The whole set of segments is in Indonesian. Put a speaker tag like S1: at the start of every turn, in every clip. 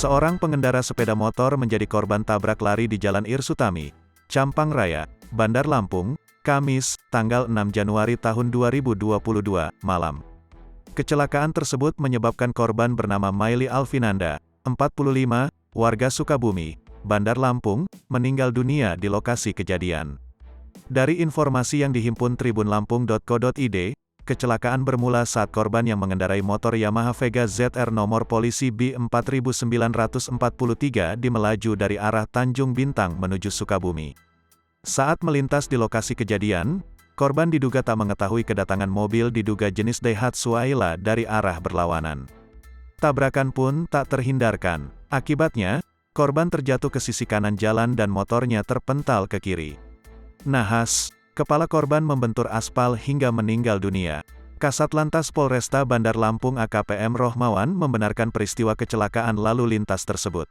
S1: Seorang pengendara sepeda motor menjadi korban tabrak lari di Jalan Irsutami, Campang Raya, Bandar Lampung, Kamis, tanggal 6 Januari tahun 2022, malam. Kecelakaan tersebut menyebabkan korban bernama Maili Alvinanda, 45, warga Sukabumi, Bandar Lampung, meninggal dunia di lokasi kejadian. Dari informasi yang dihimpun tribunlampung.co.id, kecelakaan bermula saat korban yang mengendarai motor Yamaha Vega ZR nomor polisi B4943 melaju dari arah Tanjung Bintang menuju Sukabumi. Saat melintas di lokasi kejadian, korban diduga tak mengetahui kedatangan mobil diduga jenis Daihatsu Ayla dari arah berlawanan. Tabrakan pun tak terhindarkan. Akibatnya, korban terjatuh ke sisi kanan jalan dan motornya terpental ke kiri. Nahas, kepala korban membentur aspal hingga meninggal dunia. Kasatlantas Polresta Bandar Lampung AKPM Rohmawan membenarkan peristiwa kecelakaan lalu lintas tersebut.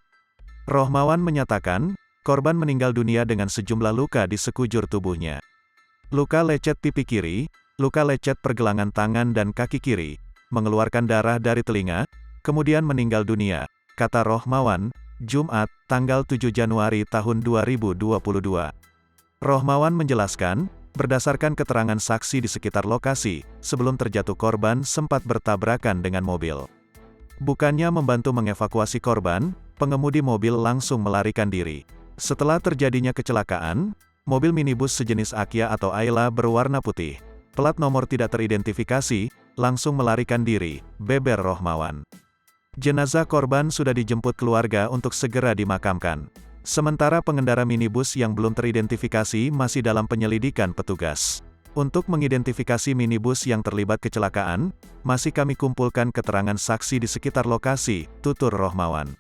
S1: Rohmawan menyatakan, korban meninggal dunia dengan sejumlah luka di sekujur tubuhnya. Luka lecet pipi kiri, luka lecet pergelangan tangan dan kaki kiri, mengeluarkan darah dari telinga, kemudian meninggal dunia, kata Rohmawan, Jumat, tanggal 7 Januari tahun 2022. Rohmawan menjelaskan, berdasarkan keterangan saksi di sekitar lokasi, sebelum terjatuh korban sempat bertabrakan dengan mobil. Bukannya membantu mengevakuasi korban, pengemudi mobil langsung melarikan diri. Setelah terjadinya kecelakaan, mobil minibus sejenis Akia atau Ayla berwarna putih, plat nomor tidak teridentifikasi, langsung melarikan diri, beber Rohmawan. Jenazah korban sudah dijemput keluarga untuk segera dimakamkan. Sementara pengendara minibus yang belum teridentifikasi masih dalam penyelidikan petugas. Untuk mengidentifikasi minibus yang terlibat kecelakaan, masih kami kumpulkan keterangan saksi di sekitar lokasi, tutur Rohmawan.